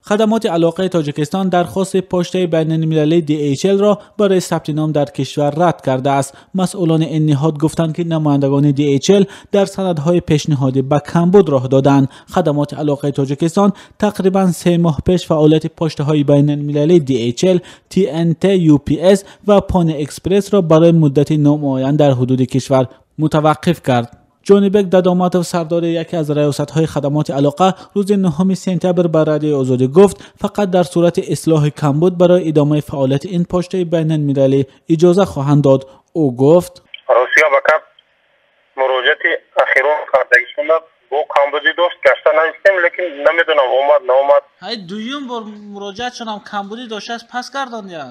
خدمات علاقه تاجیکستان درخواست پشته بین المللی DHL را برای ثبت نام در کشور رد کرده است. مسئولان این نهاد گفتند که نمایندگان DHL در سندهای پیشنهادی به کمبود راه دادند. خدمات علاقه تاجیکستان تقریبا 3 ماه پیش فعالیت پشته های بین المللی DHL، TNT، UPS و پانی اکسپرس را برای مدت نامعین در حدود کشور متوقف کرد. جانی بک داداماتوف سردار یکی از ریاست‌های خدمات علاقه روز 9 سپتامبر به رادیوی آزادی گفت فقط در صورت اصلاح کمبود برای ادامه فعالیت این پشته بین المللی اجازه خواهند داد. او گفت روسیه به مراجعت اخیرا کردگیشون با کمبودی داشت گشته نمیستیم لیکن نمیدونم اومد های دویم بار مراجعت شدم کمبودی داشت پس کردن یا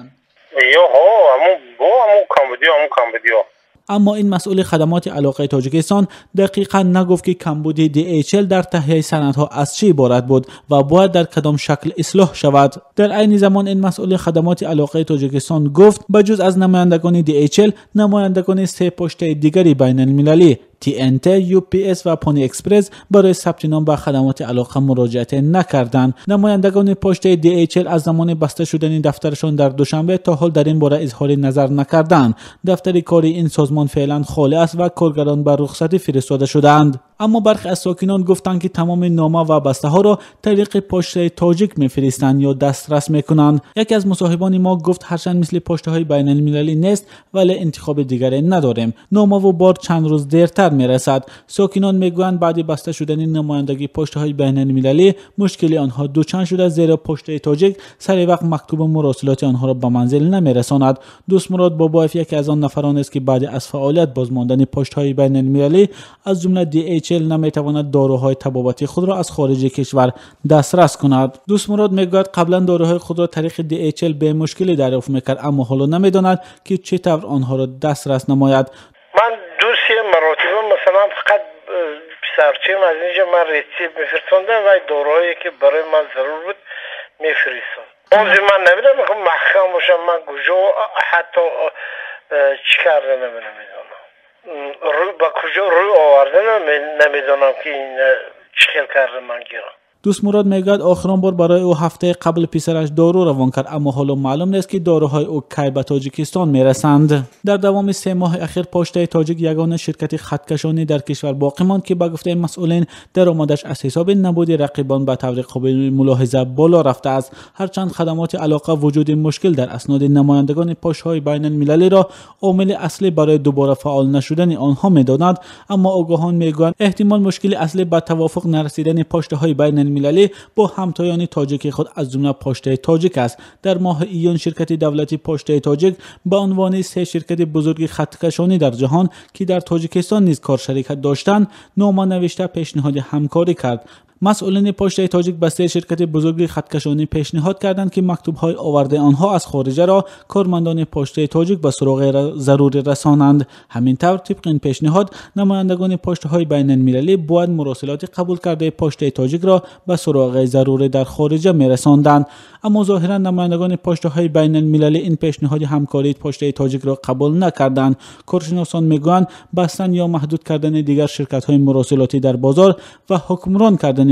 همون کمبودی اما این مسئول خدمات علاقه تاجیکستان دقیقا نگفت که کمبود DHL در تهیه سندها از چه عبارت بود و باید در کدام شکل اصلاح شود. در عین زمان این مسئول خدمات علاقه تاجیکستان گفت بجز از نمایندگان DHL نمایندگان 3 پشته دیگری بین المللی TNT، UPS و پانی اکسپرس برای ثبت نام به خدمات علاقه مراجعت نکردند. نمایندگان پشته DHL از زمان بسته شدن دفترشان در دوشنبه تا حال در این باره اظهار نظر نکردند. دفتر کاری این سازمان فعلا خالی است و کارگران به رخصتی فرستاده شدند. اما برخی از ساکنان گفتند که تمام نامه و بسته ها را طریق پشته تاجیک میفرستند یا دسترس میکنند. یکی از مصاحبان ما گفت هرچند مثل پشته های بین المللی نیست ولی انتخاب دیگری نداریم. نامه و بار چند روز دیرتر میرسد. ساکنان میگویند بعد بسته شدن نمایندگی پشته های بین المللی مشکلی آنها دوچند شده زیرا پشته تاجیک سر وقت مکتوب مراسلات آنها را به منزل نمیرساند. دوست مراد بابایف یکی از آن نفران است که بعد از فعالیت بازماندن پشته های بین المللی از جمله DHL نمیتواند داروهای طبابتی خود را از خارج کشور دسترس کند. دوست مراد میگوید قبلا داروهای خود را طریق DHL به مشکلی دریافت میکرد اما حالا نمیداند که چطور آنها را دسترس نماید. من مراتب مثلا فقط سرچیم از اینجا من ریسیپ میفرستوندم و داروهایی که برای من ضرور بود میفرستم. بعضی من نمیدونم میخوام محکم باشم من کجا حتی چی کرده نمیدونم با کجا روی آورده نمیدونم که این چی خیل کرده من گیرم. دوست مراد میگوید آخرین بار برای او هفته قبل پسرش دارو روان کرد اما حالا معلوم نیست که داروهای او کی به تاجیکستان میرسند. در دوام 3 ماه اخیر پشته تاجیک یگانه شرکت خطکشانی در کشور باقی ماند که به گفته مسئولین درآمدش از حساب نبود رقیبان به طور قابل ملاحظه بالا رفته است. هرچند خدمات علاقه وجود مشکل در اسناد نمایندگان پشتهای بین المللی را عامل اصلی برای دوباره فعال نشدن آنها میدانند، اما آگاهان میگویند احتمال مشکل اصلی به توافق نرسیدن پشتهای بین المللی با همتایان تاجیک خود از جمله پشته تاجیک است. در ماه ایون شرکت دولتی پشته تاجیک به عنوان 3 شرکت بزرگ خطکشانی در جهان که در تاجیکستان نیز کار شریکت داشتند نامه نوشته پیشنهاد همکاری کرد. مسئولین پشته تاجیک به 3 شرکت بزرگ خطکشانی پیشنهاد کردند که مکتوب‌های آورده آنها از خارج را کارمندان پشته تاجیک به سراغ ضروری رسانند. همین طور طبق این پیشنهاد نمایندگان پشته‌های بین المللی باید مراسلات قبول کرده پشته تاجیک را به سراغ ضروری در خارج می‌رساندند، اما ظاهرا نمایندگان پشته‌های بین المللی این پیشنهاد همکاری پشته تاجیک را قبول نکردند. کارشناسان میگویند بستن یا محدود کردن دیگر شرکت‌های مراسلاتی در بازار و حکمران کردن